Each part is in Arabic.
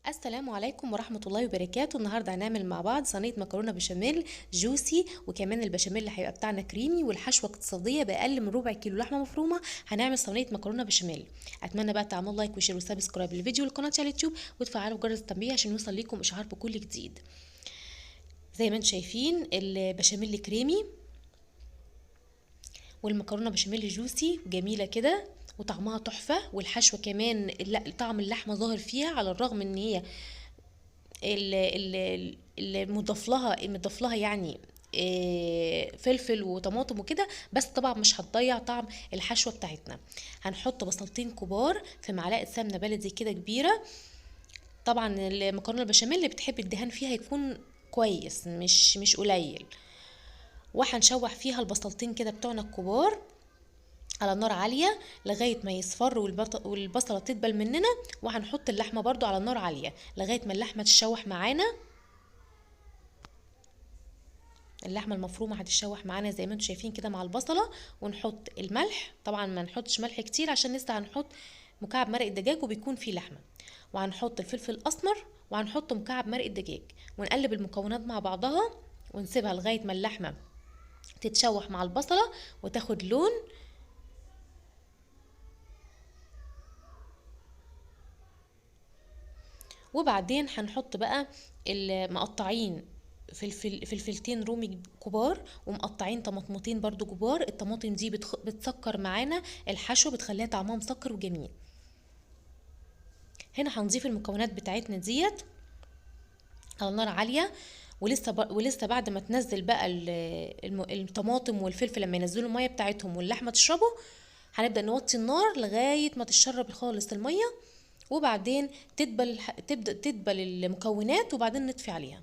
السلام عليكم ورحمة الله وبركاته. النهاردة هنعمل مع بعض صينية مكرونة بشاميل جوسي، وكمان البشاميل اللي هيبقى بتاعنا كريمي، والحشوة اقتصادية بأقل من ربع كيلو لحمة مفرومة. هنعمل صينية مكرونة بشاميل. أتمنى بقى تعملوا لايك وشير وسبسكرايب للفيديو والقناة على اليوتيوب، وتفعلوا جرس التنبيه عشان يوصل لكم إشعار بكل جديد. زي ما انتم شايفين البشاميل كريمي والمكرونة بشاميل جوسي جميلة كده وطعمها تحفة، والحشوة كمان طعم اللحمة ظاهر فيها، على الرغم ان هي اللي مضاف لها يعني فلفل وطماطم وكده، بس طبعا مش هتضيع طعم الحشوه بتاعتنا. هنحط بصلتين كبار في معلقه سمنه بلدي كده كبيره. طبعا المكرونه البشاميل اللي بتحب الدهان فيها يكون كويس، مش قليل. وهنشوح فيها البصلتين كده بتوعنا الكبار على نار عالية لغاية ما يصفر والبصلة تدبل مننا. وهنحط اللحمة برضو على نار عالية لغاية ما اللحمة تتشوح معانا. اللحمة المفرومة هتتشوح معانا زي ما انتم شايفين كده مع البصلة. ونحط الملح، طبعا ما نحطش ملح كتير عشان لسه هنحط مكعب مرق الدجاج وبيكون فيه لحمة. وهنحط الفلفل الأسمر، وهنحط مكعب مرق الدجاج، ونقلب المكونات مع بعضها ونسيبها لغاية ما اللحمة تتشوح مع البصلة وتاخد لون. وبعدين هنحط بقى المقطعين فلفلتين رومي كبار، ومقطعين طماطمتين برضو كبار. الطماطم دي بتسكر معانا الحشو، بتخليها طعمها مسكر وجميل. هنا هنضيف المكونات بتاعتنا ديت على نار عالية، ولسه بعد ما تنزل بقى الطماطم والفلفل، لما ينزلوا المية بتاعتهم واللحمة تشربه، هنبدأ نوطي النار لغاية ما تشرب خالص المية. وبعدين تبدأ تدبل المكونات، وبعدين نطفي عليها.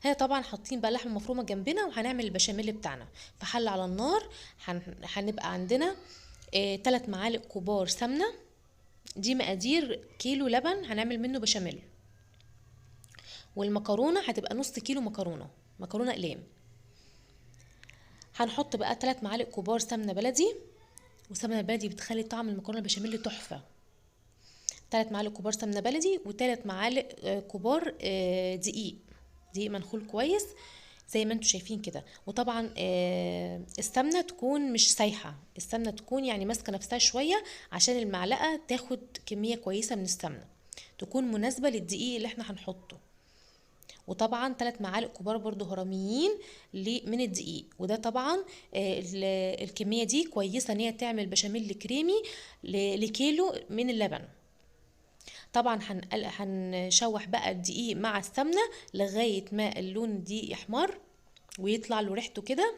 هنا طبعا حاطين بقى لحمه مفرومه جنبنا، وهنعمل البشاميل بتاعنا في حله على النار. هنبقى عندنا 3 معالق كبار سمنه. دي مقادير كيلو لبن هنعمل منه بشاميل. والمكرونه هتبقى نص كيلو مكرونه اقلام. هنحط بقى 3 معالق كبار سمنه بلدي، والسمنه البلدي بتخلي طعم المكرونه البشاميل تحفه. 3 معالق كبار سمنه بلدي، و3 معالق كبار دقيق منخول كويس زي ما انتم شايفين كده. وطبعا السمنه تكون مش سايحه، السمنه تكون يعني ماسكه نفسها شويه عشان المعلقه تاخد كميه كويسه من السمنه، تكون مناسبه للدقيق اللي احنا هنحطه. وطبعا 3 معالق كبار برضو هرميين من الدقيق. وده طبعا الكميه دي كويسه ان هي تعمل بشاميل كريمي لكيلو من اللبن. طبعا هنشوح بقى الدقيق مع السمنه لغايه ما اللون الدقيق يحمر ويطلع له ريحته كده.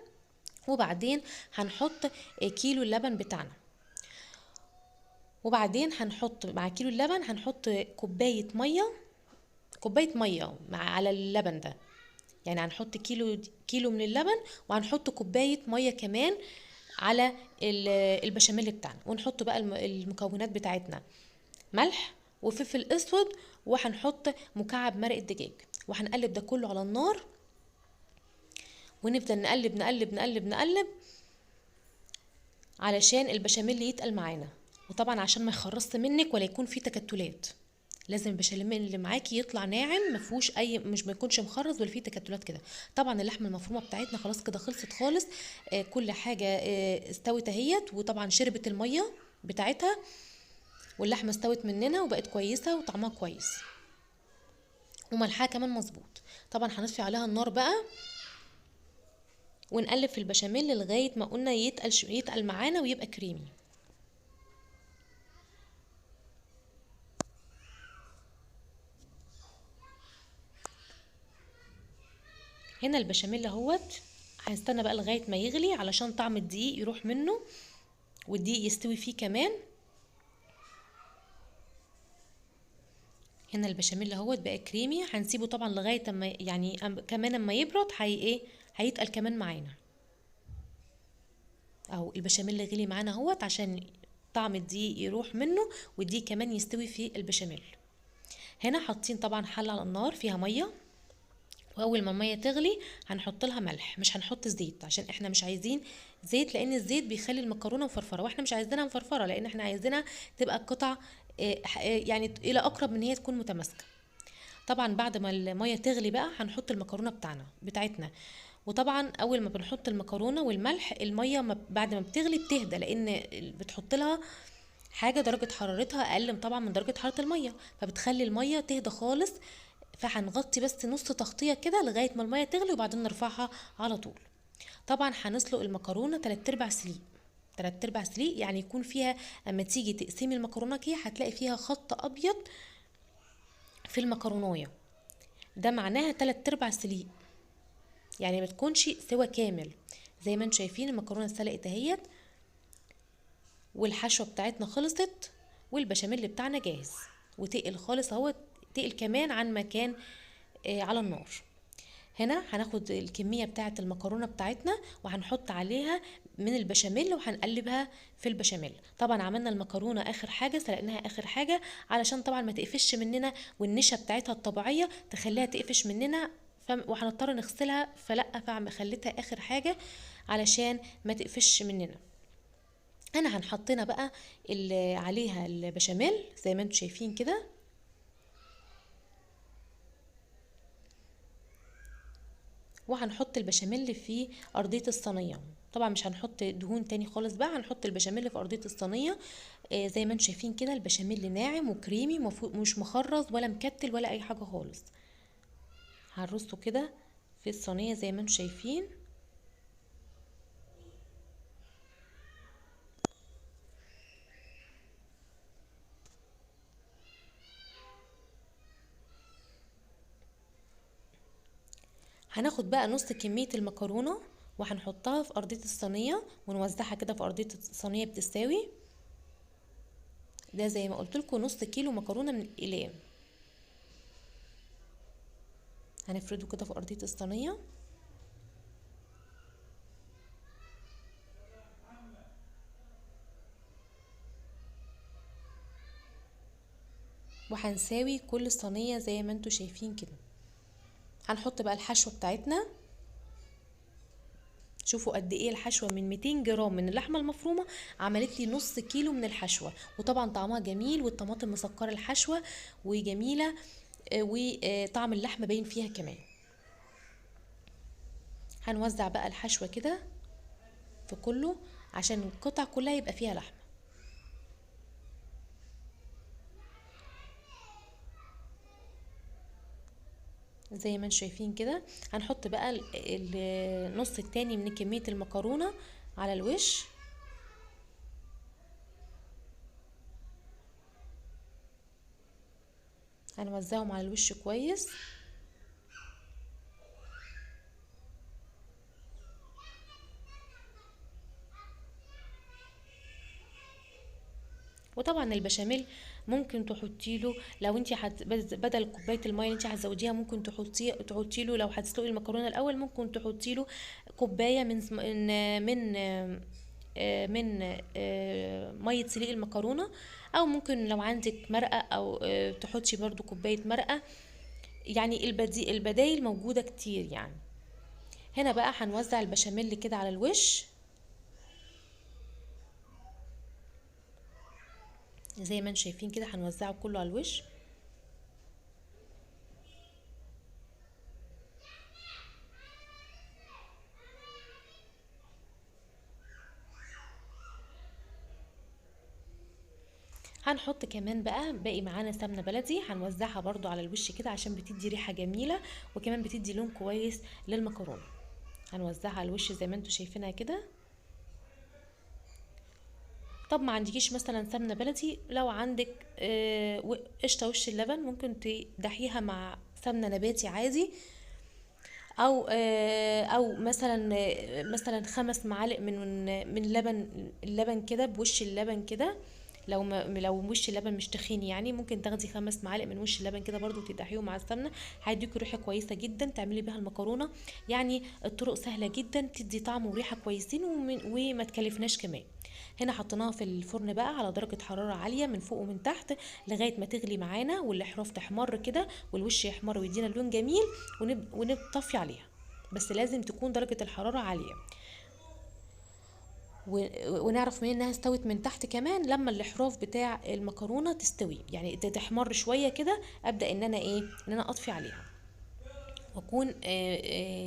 وبعدين هنحط كيلو اللبن بتاعنا. وبعدين هنحط مع كيلو اللبن هنحط كوبايه ميه على اللبن ده. يعني هنحط كيلو من اللبن، وهنحط كوبايه ميه كمان على البشاميل بتاعنا. ونحط بقى المكونات بتاعتنا: ملح وفلفل اسود، وهنحط مكعب مرق الدجاج، وهنقلب ده كله على النار. ونفضل نقلب نقلب نقلب نقلب علشان البشاميل يتقل معانا. وطبعا عشان ما يخرصش منك ولا يكون فيه تكتلات، لازم البشاميل اللي معاكي يطلع ناعم، ما فيهوش مش ما يكونش مخرز ولا فيه تكتلات كده. طبعا اللحمه المفرومه بتاعتنا خلاص كده خلصت خالص. كل حاجه استوت اهيت، وطبعا شربت الميه بتاعتها، واللحمه استوت مننا وبقت كويسه وطعمها كويس، وملحها كمان مظبوط. طبعا هنطفي عليها النار بقى، ونقلب في البشاميل لغايه ما قلنا يتقل معانا ويبقى كريمي. هنا البشاميل اهوت. هنستنى بقى لغايه ما يغلي علشان طعم الدقيق يروح منه والدقيق يستوي فيه كمان. هنا البشاميل اهوت بقى كريمي. هنسيبه طبعا لغايه اما يعني كمان اما يبرد هيتقل كمان معانا. اهو البشاميل غلي معانا اهوت عشان طعم الدقيق يروح منه والدقيق كمان يستوي في البشاميل. هنا حاطين طبعا حله على النار فيها ميه، واول ما الميه تغلي هنحط لها ملح، مش هنحط زيت عشان احنا مش عايزين زيت، لان الزيت بيخلي المكرونه مفرفره، واحنا مش عايزينها مفرفره، لان احنا عايزينها تبقى قطع يعني الى اقرب من هي تكون متماسكه. طبعا بعد ما الميه تغلي بقى هنحط المكرونه بتاعتنا. وطبعا اول ما بنحط المكرونه والملح، الميه بعد ما بتغلي بتهدى، لان بتحط لها حاجه درجه حرارتها اقل طبعا من درجه حراره الميه، فبتخلي الميه تهدى خالص. فهنغطي بس نص تغطيه كده لغايه ما الميه تغلي، وبعدين نرفعها على طول. طبعا هنسلق المكرونه 3/4 سليق. 3/4 سليق يعني يكون فيها، اما تيجي تقسمي المكرونه كده هتلاقي فيها خط ابيض في المكرونايه، ده معناها 3/4 سليق، يعني ما تكونش سوا كامل. زي ما انتم شايفين المكرونه اتسلقت اهيت، والحشوه بتاعتنا خلصت، والبشاميل بتاعنا جاهز وتقل خالص اهو، تقل كمان عن ما كان على النار. هنا هناخد الكميه بتاعه المكرونه بتاعتنا وهنحط عليها من البشاميل وهنقلبها في البشاميل. طبعا عملنا المكرونه اخر حاجه، سلقناها اخر حاجه علشان طبعا ما تقفش مننا، والنشا بتاعتها الطبيعيه تخليها تقفش مننا، وهنضطر نغسلها، فلا خليتها اخر حاجه علشان ما تقفش مننا. انا هنحطنا بقى عليها البشاميل زي ما انتم شايفين كده، وهنحط البشاميل في ارضيه الصينيه. طبعا مش هنحط دهون تاني خالص بقى، هنحط البشاميل في ارضيه الصينيه. زي ما انتم شايفين كده البشاميل ناعم وكريمي، مش مخرز ولا مكتل ولا اي حاجه خالص. هنرصه كده في الصينيه زي ما انتم شايفين. هناخد بقى نص كمية المكرونة وهنحطها في أرضية الصينية ونوزعها كده في أرضية الصينية بتساوي. ده زي ما قلت لكم نص كيلو مكرونة من الأقلام، هنفرده كده في أرضية الصينية. وهنساوي كل صينية زي ما انتوا شايفين كده. هنحط بقى الحشوة بتاعتنا. شوفوا قد ايه الحشوه، من 200 جرام من اللحمه المفرومه عملت لي نص كيلو من الحشوه، وطبعا طعمها جميل، والطماطم مسكره الحشوه وجميله، وطعم اللحمه باين فيها كمان. هنوزع بقى الحشوه كده في كله عشان القطع كلها يبقى فيها لحمه. زي ما انتم شايفين كده. هنحط بقى النص التاني من كميه المكرونه على الوش. هنوزعهم على الوش كويس. وطبعا البشاميل ممكن تحطي له، لو انت بدل كوبايه الميه اللي انت هتزوديها ممكن تحطي له، لو هتسلقي المكرونه الاول ممكن تحطي له كوبايه من ميه سليق المكرونه، او ممكن لو عندك مرقه او تحطي برضو كوبايه مرقه. يعني البدايل موجوده كتير يعني. هنا بقى هنوزع البشاميل كده على الوش زي ما انتم شايفين كده، هنوزعه كله على الوش. هنحط كمان بقى باقي معانا سمنه بلدي، هنوزعها برضو على الوش كده عشان بتدي ريحه جميله، وكمان بتدي لون كويس للمكرونه. هنوزعها على الوش زي ما انتم شايفينها كده. طب ما عندكيش مثلا سمنه بلدي، لو عندك قشطه وش اللبن ممكن تدحيها مع سمنه نباتي عادي، او مثلا 5 معالق من اللبن كده بوش اللبن كده. لو وش اللبن مش تخين يعني، ممكن تاخدي 5 معالق من وش اللبن كده برضو تدحيهم مع السمنه، هيديكوا ريحه كويسه جدا تعملي بيها المكرونه. يعني الطرق سهله جدا تدي طعم وريحه كويسين، وما تكلفناش كمان. هنا حطيناها في الفرن بقى على درجه حراره عاليه من فوق ومن تحت لغايه ما تغلي معانا، والاحراف تحمر كده والوش يحمر ويدينا لون جميل، ونطفي عليها. بس لازم تكون درجة الحرارة عالية. ونعرف منين انها استوت من تحت كمان لما الاحراف بتاع المكرونه تستوي، يعني تحمر شويه كده، ابدا ان انا ان انا اطفي عليها، واكون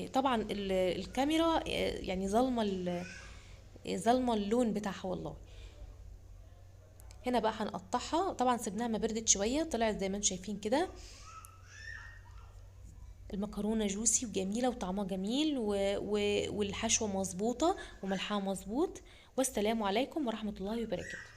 طبعا الكاميرا يعني ظلمه اللون بتاعها والله. هنا بقى هنقطعها، طبعا سيبناها ما بردت شويه، طلعت زي ما انتم شايفين كده. المكرونه جوسي وجميله وطعمها جميل والحشوه مظبوطه وملحها مظبوط. والسلام عليكم ورحمه الله وبركاته.